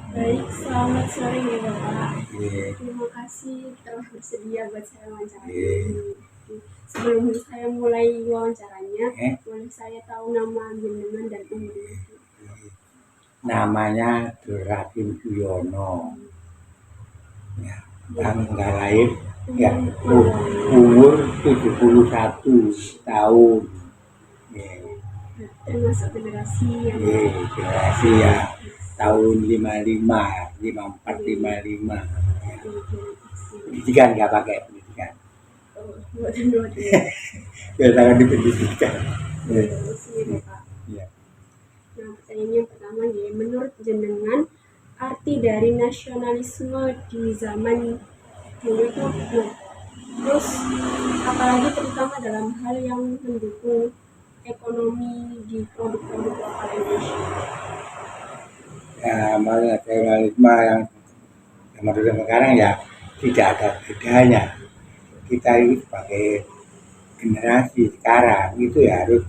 Baik, selamat sore ya Bapak. Iya, Terima kasih telah bersedia buat saya wawancara iya. ini. Sebelum saya mulai wawancaranya, Eh, boleh saya tahu nama jenengan dan umurnya? namanya Duratin Guyono. Ya, Ya, tanggal lahir ya umur umur 71 tahun. Ya, termasuk generasi yang ya, generasi ya tahun 55, 54, 55. Ya. generasi. Pendidikan nggak pakai pendidikan. Oh, buatan. Biarkan di pendidikan. Ya, Sini Bapak. ya. Nah, pertanyaan yang pertama ya, menurut jenengan arti dari nasionalisme di zaman dulu itu apa? Terus apalagi terutama dalam hal yang mendukung ekonomi di produk-produk lokal Indonesia. Ya, nasionalisme yang zaman dulu sekarang ya tidak ada bedanya. Kita ini sebagai generasi sekarang itu ya harus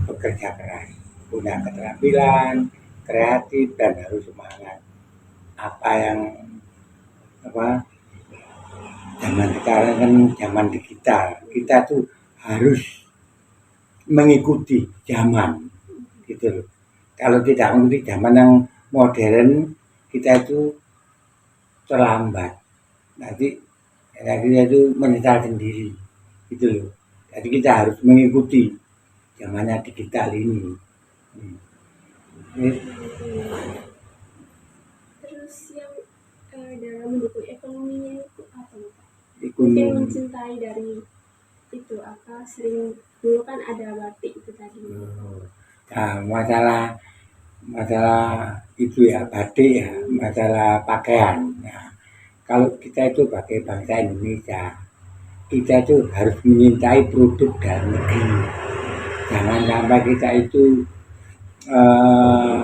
bekerja keras, punya keterampilan, kreatif dan harus semangat. Apa yang apa zaman sekarang kan zaman digital, kita tuh harus mengikuti zaman gitu loh. Kalau tidak mengikuti zaman yang modern, kita itu terlambat. Nanti kita itu menyesal sendiri gitu loh. Jadi kita harus mengikuti zamannya digital ini. Hmm. Terus yang dalam mendukung ekonominya itu apa Pak? Mungkin Ekonomi. mencintai dari itu apa sering dulu kan ada batik itu tadi. Nah, masalah masalah itu ya batik ya, masalah pakaian. Nah, kalau kita itu sebagai bangsa Indonesia, kita itu harus menyintai produk dalam negeri. Jangan sampai kita itu eh,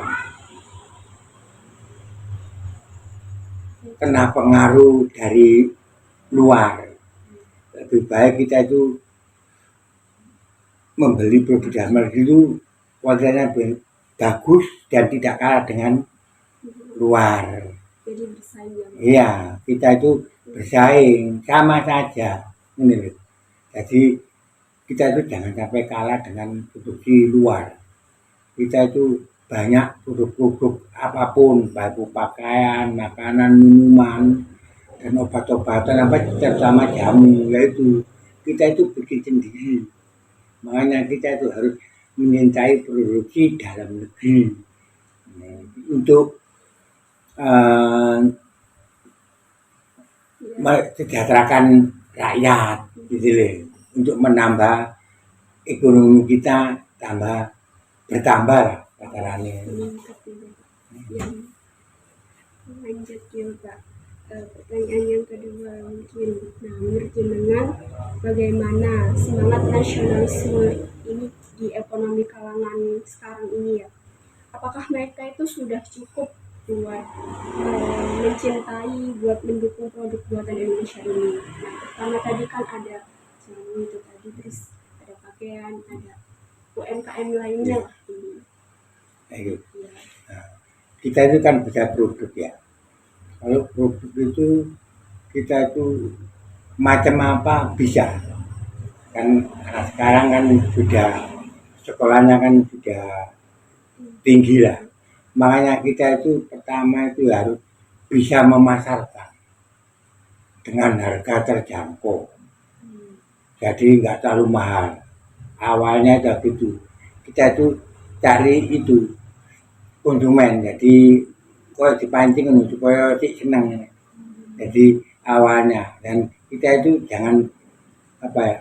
kena pengaruh dari luar. Lebih baik kita itu membeli produk dalam negeri itu kualitasnya bagus dan tidak kalah dengan luar. Jadi bersaing. Iya, kita itu bersaing sama saja. Ini loh. Jadi kita itu jangan sampai kalah dengan produksi luar. Kita itu banyak produk-produk apapun, baik pakaian, makanan, minuman, dan obat-obatan apa terutama jamu, yaitu kita itu bikin sendiri. Makanya kita itu harus mencintai produksi dalam negeri. Nah, untuk uh, mensejahterakan rakyat gitu loh. Untuk menambah ekonomi kita bertambah lah katakannya. Yang lanjut juga pertanyaan yang kedua mungkin. Nah, menurut jenengan bagaimana semangat nasionalisme ini di ekonomi kalangan sekarang ini ya? Apakah mereka itu sudah cukup buat mencintai, buat mendukung produk buatan Indonesia ini? Nah, pertama tadi kan ada jamu itu tadi, terus ada pakaian, ada UMKM lainnya lah ini. Ya. Nah, kita itu kan bisa produk ya. Kalau produk itu kita itu macam apa bisa. Kan sekarang kan sudah sekolahnya kan sudah tinggi lah. Makanya kita itu pertama itu harus bisa memasarkan dengan harga terjangkau. Jadi nggak terlalu mahal. Awalnya udah gitu. Kita itu cari itu konsumen. Jadi kok dipancing supaya si senang. Jadi awalnya dan kita itu jangan apa ya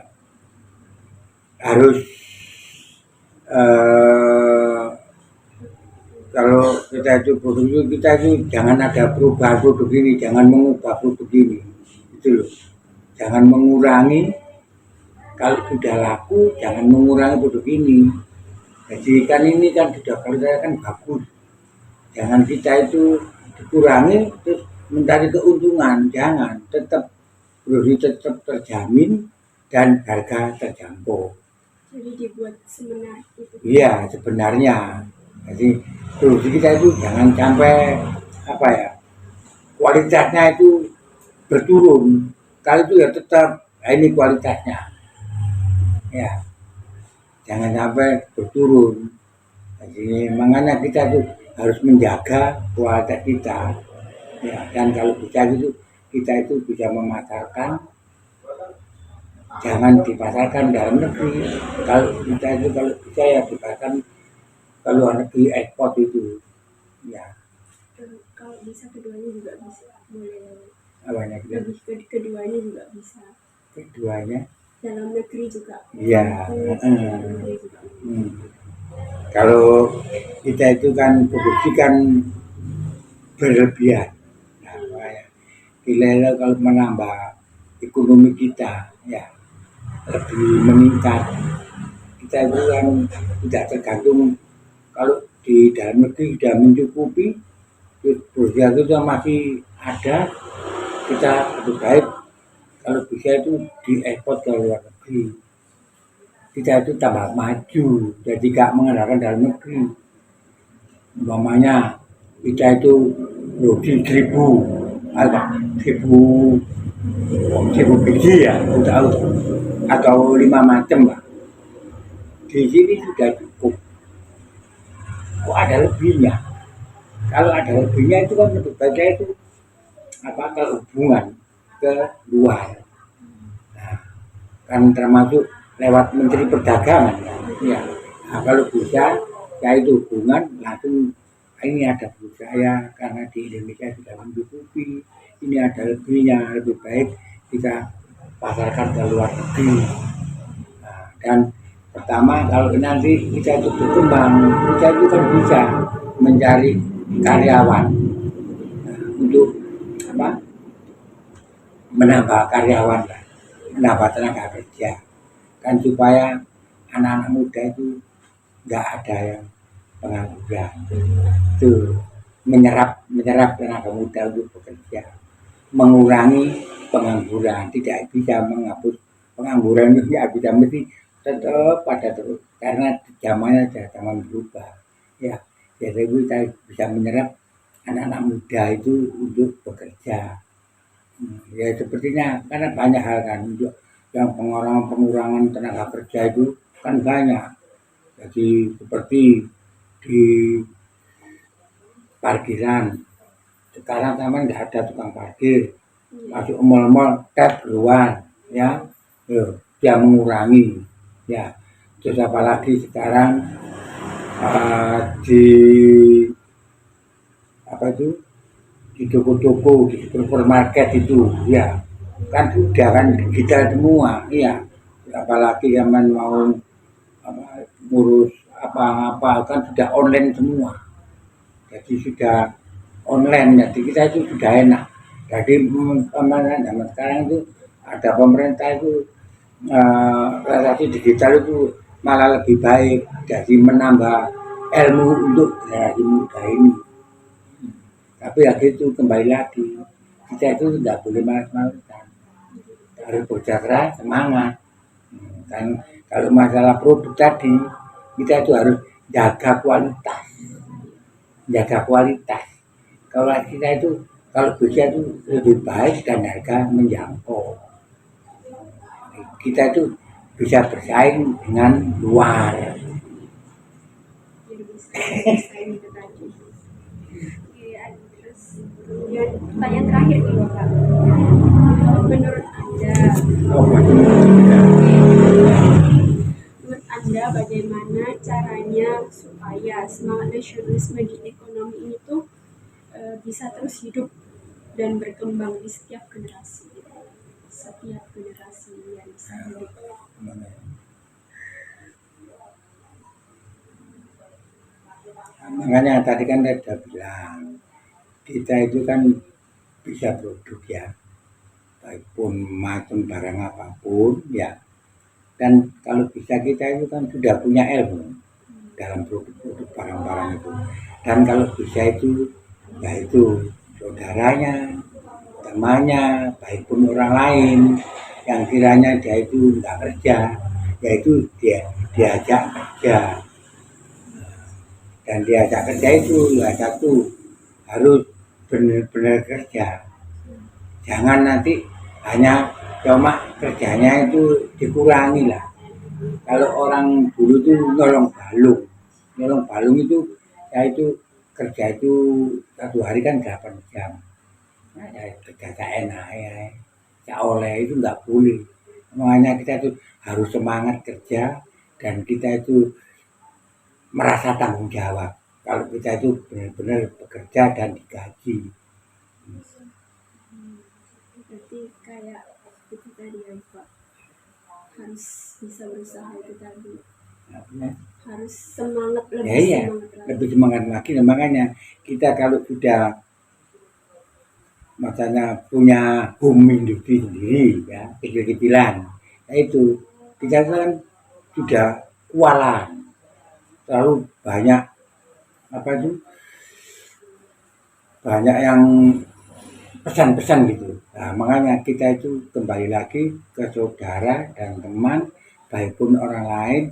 harus kalau kita itu produk itu kita itu jangan ada perubahan produk ini, jangan mengubah produk ini, itu loh. Jangan mengurangi kalau sudah laku, jangan mengurangi produk ini. Jadi kan ini kan sudah kualitasnya kan bagus. Jangan kita itu dikurangi terus mencari keuntungan, jangan. Tetap produk tetap terjamin dan harga terjangkau. Jadi dibuat semenarik itu. Iya sebenarnya. Jadi produksi kita itu jangan sampai apa ya kualitasnya itu berturun. Kalau itu ya tetap, nah ini kualitasnya, ya jangan sampai berturun. Jadi makanya kita tuh harus menjaga kualitas kita, ya. Dan kalau bisa gitu kita itu bisa memasarkan, jangan dipasarkan dalam negeri. Kalau kita itu kalau bisa ya dipasarkan ke luar negeri, ekspor itu, ya. Kalau bisa keduanya juga bisa, boleh Awalnya kita lebih keduanya juga bisa. keduanya, Dalam negeri juga. ya. Dalam negeri juga. Kalau kita itu kan produksi kan berlebihan, nah, makanya nilai kalau menambah ekonomi kita, ya lebih meningkat. Kita itu kan tidak tergantung, kalau di dalam negeri sudah mencukupi, produksi itu masih ada, kita lebih baik kalau bisa itu diekspor ke luar negeri. Kita itu tambah maju, jadi gak mengandalkan dalam negeri. Umpamanya kita itu produksi 1000 biji ya, atau 5 macam lah. Di sini sudah cukup. Kok ada lebihnya? Kalau ada lebihnya itu kan lebih baiknya itu ke hubungan ke luar. Nah, kan termasuk lewat Menteri Perdagangan, ya. Nah, kalau bisa ya itu hubungan langsung, ini ada buat saya karena di Indonesia sudah mencukupi, ini ada lebihnya, lebih baik kita pasarkan ke luar negeri. Nah, dan pertama kalau nanti kita itu berkembang, kita itu kan bisa mencari karyawan, nah, untuk apa, menambah karyawan, menambah tenaga kerja, kan supaya anak-anak muda itu nggak ada yang pengangguran. Itu menyerap tenaga muda untuk bekerja, mengurangi pengangguran. Tidak bisa menghapus pengangguran, itu tidak bisa, mesti tetap pada terus, karena zamannya sudah zaman berubah, ya. Jadi kita bisa menyerap anak-anak muda itu untuk bekerja. Ya sepertinya karena banyak hal kan, untuk yang pengurangan tenaga kerja itu kan banyak. Jadi seperti di parkiran, sekarang sama nggak ada tukang parkir, masuk mal-mal tab keluar, ya. Dia mengurangi, ya. Terus apalagi sekarang di apa itu, di toko-toko, di supermarket itu, ya kan sudah kan digital semua, iya. Apalagi yang mau ngurus apa-apa kan sudah online semua, jadi sudah online, jadi kita itu sudah enak. Jadi zaman sekarang itu ada pemerintah itu relasi digital itu malah lebih baik, jadi menambah ilmu untuk generasi muda ini. Tapi ya gitu, kembali lagi kita itu tidak boleh malas-malasan, harus bekerja keras, semangat. Dan kalau masalah produk tadi, kita itu harus jaga kualitas, Kalau kita itu kalau bisa itu lebih baik dan harga menjangkau, kita itu bisa bersaing dengan luar. Jadi bisa bersaing itu tadi. Terus kemudian pertanyaan terakhir nih Bapak, menurut Anda bagaimana caranya supaya semangat nasionalisme di ekonomi ini tuh bisa terus hidup dan berkembang di setiap generasi yang bisa hidup? Makanya tadi kan saya sudah bilang, kita itu kan bisa produk, ya, baik pun macam barang apapun, ya. Dan kalau bisa kita itu kan sudah punya ilmu dalam produk-produk barang-barang itu. Dan kalau bisa itu, ya itu saudaranya, temannya, baik pun orang lain yang kiranya dia itu nggak kerja, yaitu dia diajak kerja. Dan diajak kerja itu ya satu, harus benar-benar kerja. Jangan nanti hanya cuma kerjanya itu dikurangi lah. Kalau orang dulu itu nolong balung itu ya itu kerja itu satu hari kan 8 jam. Nah, ya kerja tak enak ya, tak oleh itu nggak boleh. Makanya kita itu harus semangat kerja dan kita itu merasa tanggung jawab. Kalau kita itu benar-benar bekerja dan digaji. Berarti kayak itu tadi ya Pak, harus bisa berusaha itu tadi, Nah, harus semangat, ya lebih iya, semangat lagi. lebih semangat lagi. Nah, makanya kita kalau sudah makanya punya home industri sendiri ya, kecil-kecilan, nah itu kita kan sudah kewalahan, terlalu banyak apa itu banyak yang pesan-pesan gitu. Nah, makanya kita itu kembali lagi ke saudara dan teman, baik pun orang lain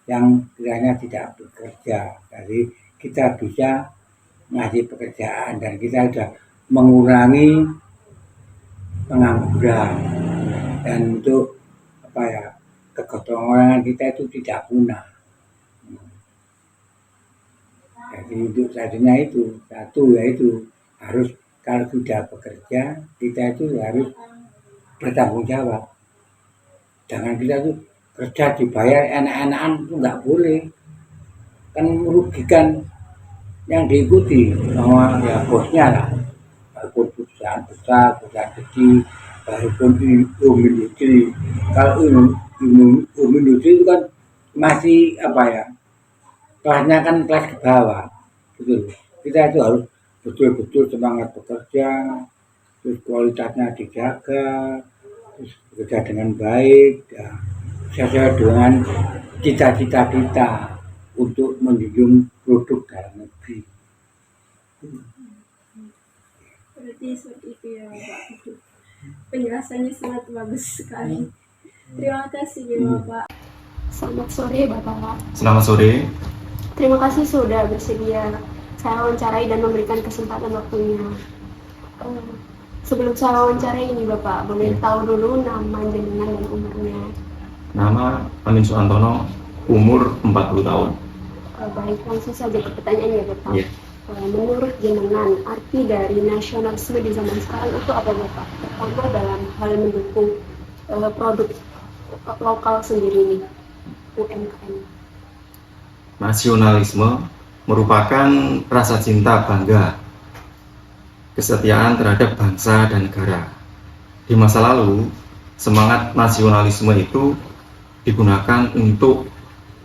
yang kiranya tidak bekerja. Jadi kita bisa ngasih pekerjaan dan kita sudah mengurangi pengangguran dan untuk apa ya kegotong-royongan kita itu tidak punah. Jadi untuk satunya itu satu yaitu harus kalau sudah bekerja kita itu harus bertanggung jawab. Jangan kita tuh kerja dibayar enak-enakan itu nggak boleh, kan merugikan yang diikuti sama ya bosnya lah. Walaupun perusahaan besar, perusahaan kecil, walaupun industri. Kalau industri itu kan masih apa ya, kelasnya kan kelas ke bawah, gitu. Kita itu harus betul-betul semangat bekerja, terus kualitasnya dijaga, terus bekerja dengan baik, ya, sesuai dengan cita-cita kita untuk menjunjung produk dalam negeri. Berarti seperti itu ya Pak, penjelasannya sangat bagus sekali. Terima kasih ya Bapak. Selamat sore Bapak. Selamat sore. Terima kasih sudah bersedia saya wawancarai dan memberikan kesempatan waktunya. Sebelum saya wawancarai ini Bapak, boleh tahu dulu nama jenengan dan umurnya? Nama Amin Suantono, umur 40 tahun. Baik, langsung saja ke pertanyaannya Bapak. Yeah. Menurut jenengan, arti dari nasionalisme di zaman sekarang itu apa Bapak? Pertama dalam hal mendukung produk lokal sendiri nih, UMKM. Nasionalisme merupakan rasa cinta bangga, kesetiaan terhadap bangsa dan negara. Di masa lalu, semangat nasionalisme itu digunakan untuk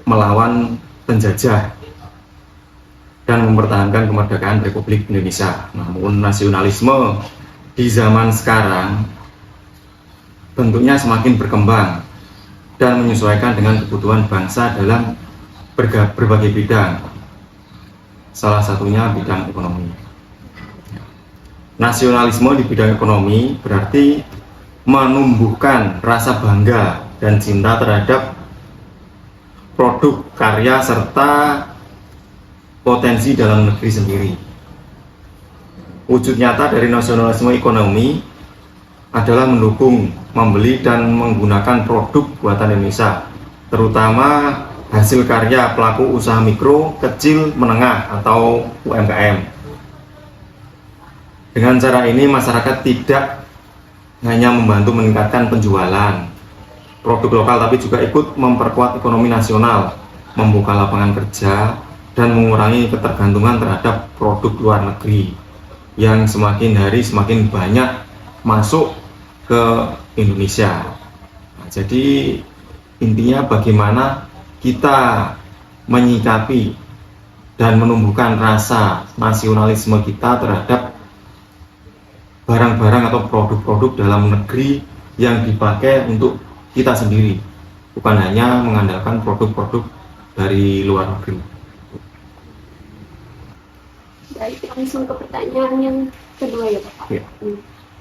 melawan penjajah dan mempertahankan kemerdekaan Republik Indonesia. Namun nasionalisme di zaman sekarang bentuknya semakin berkembang dan menyesuaikan dengan kebutuhan bangsa dalam berbagai bidang, salah satunya bidang ekonomi. Nasionalisme di bidang ekonomi berarti menumbuhkan rasa bangga dan cinta terhadap produk karya serta potensi dalam negeri sendiri. Wujud nyata dari nasionalisme ekonomi adalah mendukung, membeli dan menggunakan produk buatan Indonesia, terutama hasil karya pelaku usaha mikro, kecil, menengah atau UMKM. Dengan cara ini masyarakat tidak hanya membantu meningkatkan penjualan produk lokal, tapi juga ikut memperkuat ekonomi nasional, membuka lapangan kerja, dan mengurangi ketergantungan terhadap produk luar negeri yang semakin hari semakin banyak masuk ke Indonesia. Nah, jadi intinya bagaimana kita menyikapi dan menumbuhkan rasa nasionalisme kita terhadap barang-barang atau produk-produk dalam negeri yang dipakai untuk kita sendiri, bukan hanya mengandalkan produk-produk dari luar negeri. Baik, langsung ke pertanyaan yang kedua ya Bapak. Ya.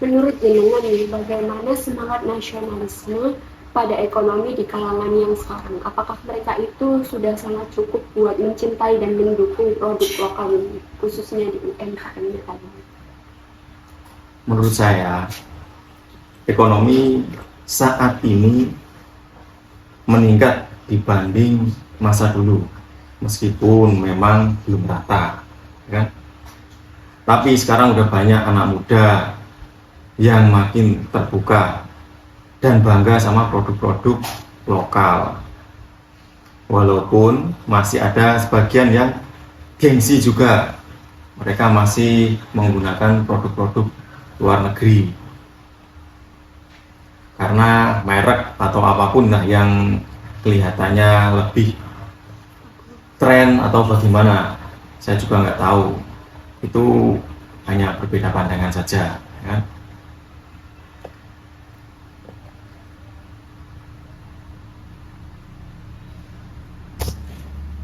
Menurut jenengan bagaimana semangat nasionalisme pada ekonomi di kalangan yang sekarang? Apakah mereka itu sudah sangat cukup buat mencintai dan mendukung produk lokal khususnya di UMKM tadi? menurut saya ekonomi saat ini meningkat dibanding masa dulu, meskipun memang belum rata, kan? Tapi sekarang udah banyak anak muda yang makin terbuka dan bangga sama produk-produk lokal. Walaupun masih ada sebagian yang gengsi juga, mereka masih menggunakan produk-produk luar negeri karena merek atau apapun lah yang kelihatannya lebih tren atau bagaimana, saya juga nggak tahu. Itu hanya berbeda pandangan saja, ya.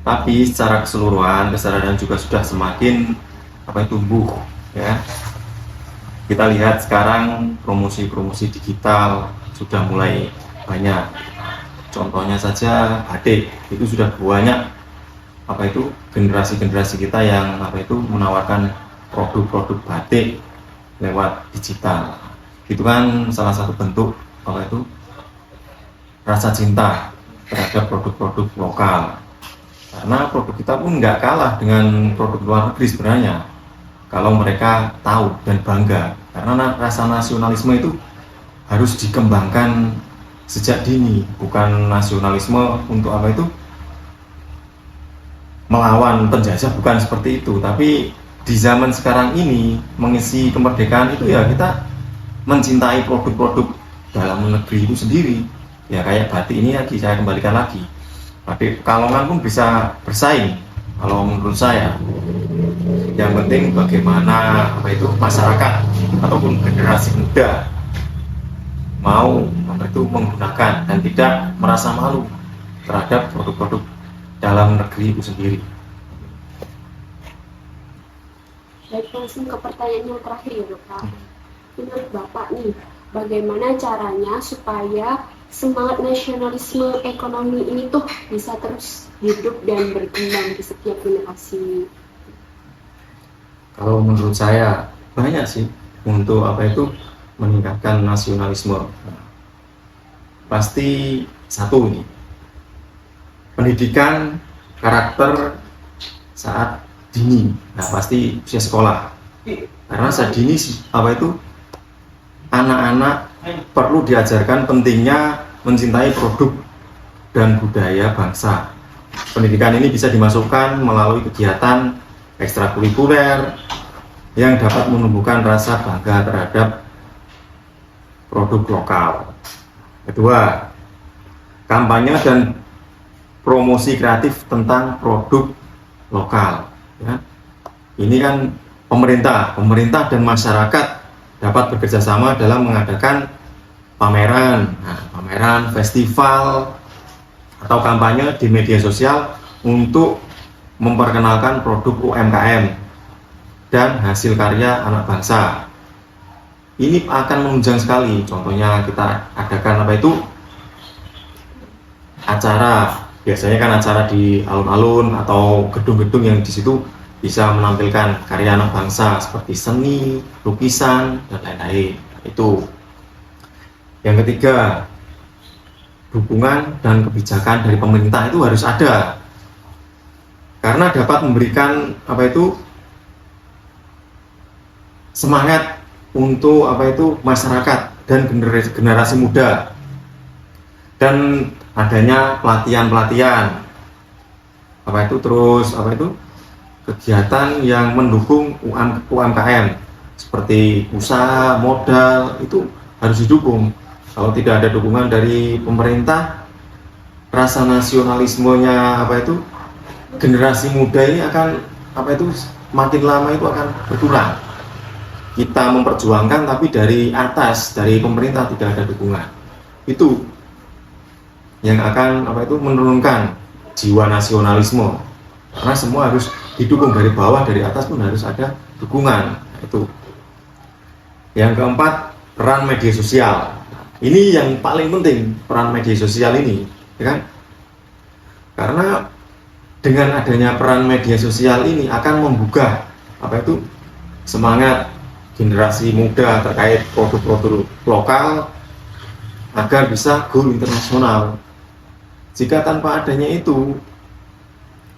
Tapi secara keseluruhan kesadaran juga sudah semakin tumbuh, ya. Kita lihat sekarang promosi-promosi digital sudah mulai banyak. Contohnya saja batik, itu sudah banyak generasi-generasi kita yang menawarkan produk-produk batik lewat digital. Itu kan salah satu bentuk rasa cinta terhadap produk-produk lokal. Karena produk kita pun nggak kalah dengan produk luar negeri sebenarnya, kalau mereka tahu dan bangga. Karena rasa nasionalisme itu harus dikembangkan sejak dini, bukan nasionalisme untuk melawan penjajah, bukan seperti itu. Tapi di zaman sekarang ini mengisi kemerdekaan itu ya kita mencintai produk-produk dalam negeri itu sendiri. Ya kayak batik ini lagi saya kembalikan lagi, batik Pekalongan pun bisa bersaing kalau menurut saya. Yang penting bagaimana masyarakat ataupun generasi muda mau menggunakan dan tidak merasa malu terhadap produk-produk dalam negeri itu sendiri. Baik, langsung ke pertanyaan yang terakhir ya Bapak. Menurut Bapak nih, bagaimana caranya supaya semangat nasionalisme ekonomi ini tuh bisa terus hidup dan berkembang di setiap generasi? Kalau menurut saya banyak sih untuk meningkatkan nasionalisme. Pasti satu nih, pendidikan karakter saat dini. Nah pasti usia sekolah, karena saat dini anak-anak perlu diajarkan pentingnya mencintai produk dan budaya bangsa. Pendidikan ini bisa dimasukkan melalui kegiatan ekstrakurikuler yang dapat menumbuhkan rasa bangga terhadap produk lokal. Kedua, kampanye dan promosi kreatif tentang produk lokal, ya. Ini kan pemerintah dan masyarakat dapat bekerjasama dalam mengadakan pameran, festival atau kampanye di media sosial untuk memperkenalkan produk UMKM dan hasil karya anak bangsa. Ini akan menunjang sekali. Contohnya kita adakan acara, biasanya kan acara di alun-alun atau gedung-gedung yang di situ bisa menampilkan karya anak bangsa seperti seni, lukisan, dan lain-lain. Itu. Yang ketiga, dukungan dan kebijakan dari pemerintah itu harus ada, karena dapat memberikan semangat untuk masyarakat dan generasi muda, dan adanya pelatihan kegiatan yang mendukung UMKM seperti usaha modal itu harus didukung. Kalau tidak ada dukungan dari pemerintah, rasa nasionalismenya generasi muda ini akan makin lama itu akan berkurang. Kita memperjuangkan tapi dari atas, dari pemerintah tidak ada dukungan. Itu yang akan menurunkan jiwa nasionalisme. Karena semua harus didukung dari bawah, dari atas pun harus ada dukungan. Itu. Yang keempat, peran media sosial. Ini yang paling penting, peran media sosial ini, ya kan? Karena dengan adanya peran media sosial ini akan membuka semangat generasi muda terkait produk-produk lokal agar bisa go internasional. Jika tanpa adanya itu,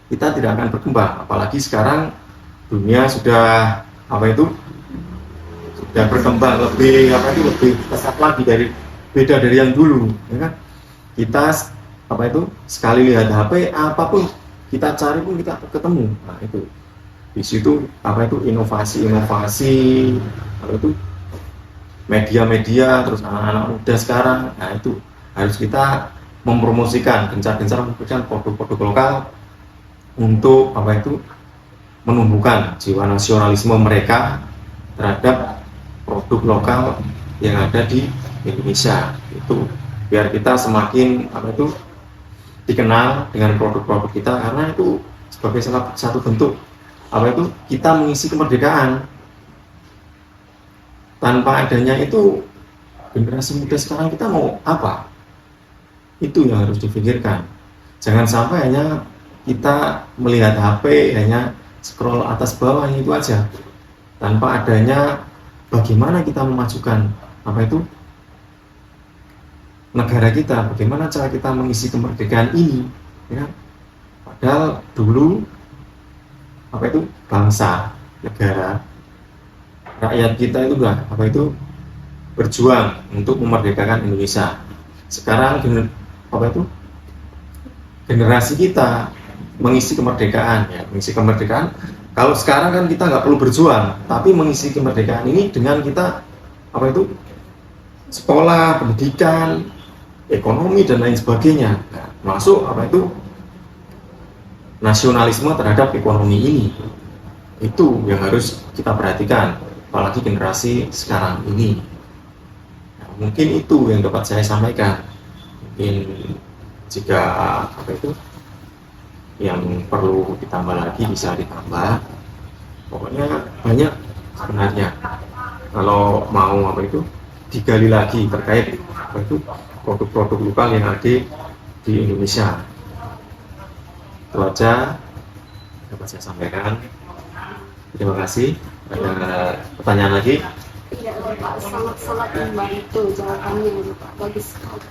kita tidak akan berkembang. Apalagi sekarang dunia sudah sudah berkembang lebih pesat lagi beda dari yang dulu, ya kan? Kita sekali lihat HP apapun kita cari pun kita ketemu. Nah itu di situ inovasi media-media, terus anak-anak muda sekarang. Nah itu harus kita mempromosikan, gencar-gencar mempromosikan produk-produk lokal untuk menumbuhkan jiwa nasionalisme mereka terhadap produk lokal yang ada di Indonesia. Itu biar kita semakin dikenal dengan produk-produk kita, karena itu sebagai salah satu bentuk kita mengisi kemerdekaan. Tanpa adanya itu, generasi muda sekarang kita mau apa? Itu yang harus dipikirkan. Jangan sampai hanya kita melihat HP, hanya scroll atas bawah itu aja, tanpa adanya bagaimana kita memajukan negara kita, bagaimana cara kita mengisi kemerdekaan ini, ya. Padahal dulu bangsa, negara, rakyat kita itu berjuang untuk memerdekakan Indonesia. Sekarang generasi kita mengisi kemerdekaan, ya, mengisi kemerdekaan. Kalau sekarang kan kita nggak perlu berjuang, tapi mengisi kemerdekaan ini dengan kita sekolah, pendidikan, ekonomi dan lain sebagainya. Nah, masuk nasionalisme terhadap ekonomi ini. Itu yang harus kita perhatikan, apalagi generasi sekarang ini. Nah, mungkin itu yang dapat saya sampaikan. Mungkin jika yang perlu ditambah lagi bisa ditambah. Pokoknya banyak sebenarnya. Kalau mau digali lagi terkait produk-produk lokal yang ada di Indonesia. Itu aja dapat saya sampaikan. Terima kasih. Ada pertanyaan lagi? Tidak ada Pak, sangat-sangat membantu jawabannya Pak, bagus sekali.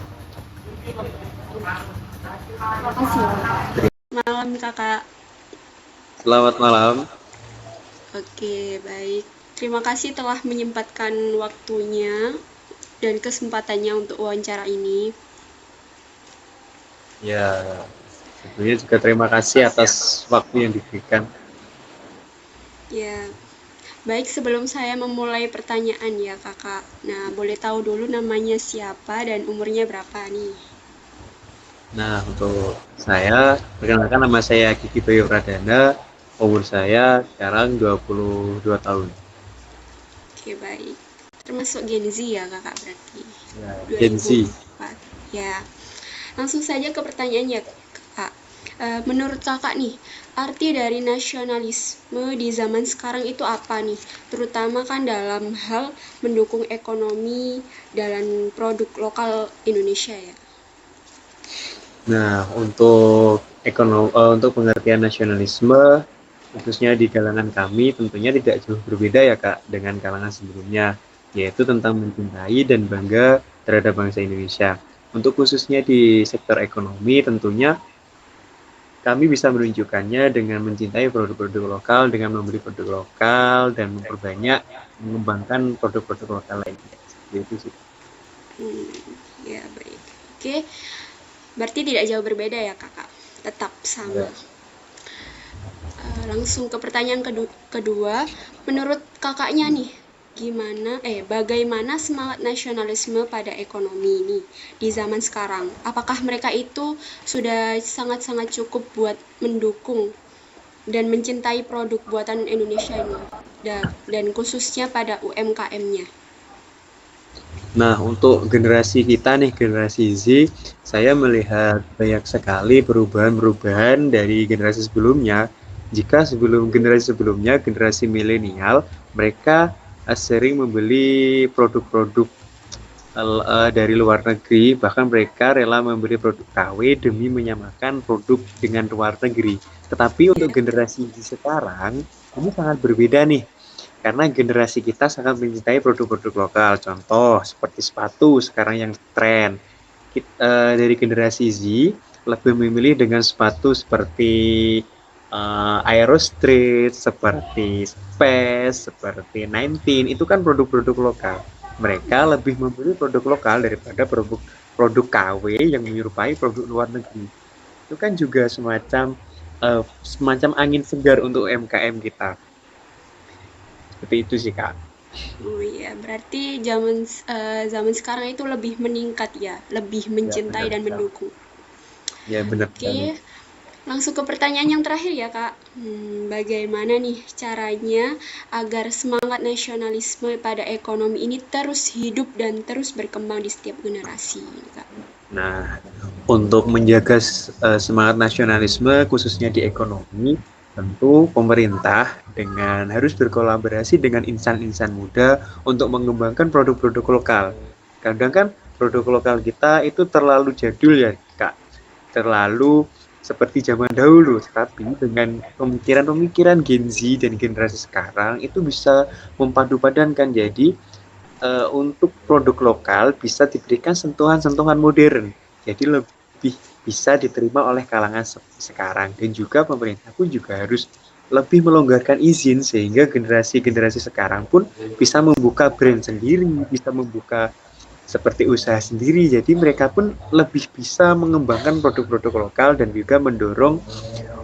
Terima kasih Pak. Malam Kakak. Selamat malam. Oke, baik. Terima kasih telah menyempatkan waktunya dan kesempatannya untuk wawancara ini. Ya, tentunya juga terima kasih atas waktu yang diberikan. Ya, baik, sebelum saya memulai pertanyaan ya Kakak. Nah, boleh tahu dulu namanya siapa dan umurnya berapa nih? Nah, untuk saya, perkenalkan nama saya Kiki Bayu Pradana, umur saya sekarang 22 tahun. Oke, baik. Termasuk Gen Z ya Kakak berarti? Ya, Gen Z. 2004. Ya, langsung saja ke pertanyaan ya Kak. Menurut Kakak nih, arti dari nasionalisme di zaman sekarang itu apa nih? Terutama kan dalam hal mendukung ekonomi dan produk lokal Indonesia ya. Nah, untuk pengertian nasionalisme, khususnya di kalangan kami, tentunya tidak jauh berbeda ya Kak dengan kalangan sebelumnya, yaitu tentang mencintai dan bangga terhadap bangsa Indonesia. Untuk khususnya di sektor ekonomi, tentunya kami bisa menunjukkannya dengan mencintai produk-produk lokal, dengan membeli produk lokal, dan memperbanyak mengembangkan produk-produk lokal lainnya. Itu sih. Ya, baik. Oke, berarti tidak jauh berbeda ya Kakak, tetap sama. Ya. Langsung ke pertanyaan kedua, menurut Kakaknya nih, bagaimana semangat nasionalisme pada ekonomi ini di zaman sekarang? Apakah mereka itu sudah sangat-sangat cukup buat mendukung dan mencintai produk buatan Indonesia ini, dan khususnya pada UMKM-nya? Nah, untuk generasi kita nih, generasi Z, saya melihat banyak sekali perubahan-perubahan dari generasi sebelumnya. Jika generasi sebelumnya, generasi milenial, mereka sering membeli produk-produk dari luar negeri, bahkan mereka rela membeli produk KW demi menyamakan produk dengan luar negeri. Tetapi untuk generasi sekarang, ini sangat berbeda nih. karena generasi kita sangat mencintai produk-produk lokal. Contoh seperti sepatu sekarang yang tren. Dari generasi Z lebih memilih dengan sepatu seperti Aerostreet, seperti Space, seperti 19, itu kan produk-produk lokal. Mereka lebih memilih produk lokal daripada produk KW yang menyerupai produk luar negeri. Itu kan juga semacam angin segar untuk UMKM kita. Seperti itu sih, Kak. Oh iya, berarti zaman sekarang itu lebih meningkat ya, lebih mencintai benar dan sekali. mendukung. Ya, benar sekali. Oke, langsung ke pertanyaan yang terakhir ya Kak. Bagaimana nih caranya agar semangat nasionalisme pada ekonomi ini terus hidup dan terus berkembang di setiap generasi, Kak? Nah, untuk menjaga semangat nasionalisme khususnya di ekonomi, tentu pemerintah harus berkolaborasi dengan insan-insan muda untuk mengembangkan produk-produk lokal. Kadang kan produk lokal kita itu terlalu jadul ya, Kak. Terlalu seperti zaman dahulu, tapi dengan pemikiran-pemikiran Gen Z dan generasi sekarang itu bisa mempadu-padankan. Jadi untuk produk lokal bisa diberikan sentuhan-sentuhan modern. Jadi lebih bisa diterima oleh kalangan sekarang, dan juga pemerintah pun juga harus lebih melonggarkan izin sehingga generasi-generasi sekarang pun bisa membuka brand sendiri, bisa membuka seperti usaha sendiri. Jadi mereka pun lebih bisa mengembangkan produk-produk lokal dan juga mendorong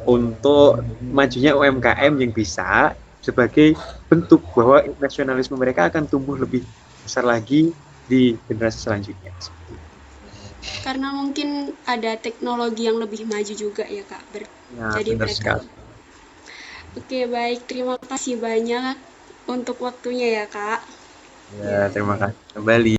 untuk majunya UMKM yang bisa sebagai bentuk bahwa nasionalisme mereka akan tumbuh lebih besar lagi di generasi selanjutnya. Karena mungkin ada teknologi yang lebih maju juga ya Kak. Nah, Jadi benar mereka. sekali. Oke, baik. Terima kasih banyak untuk waktunya ya Kak. Ya, terima kasih kembali.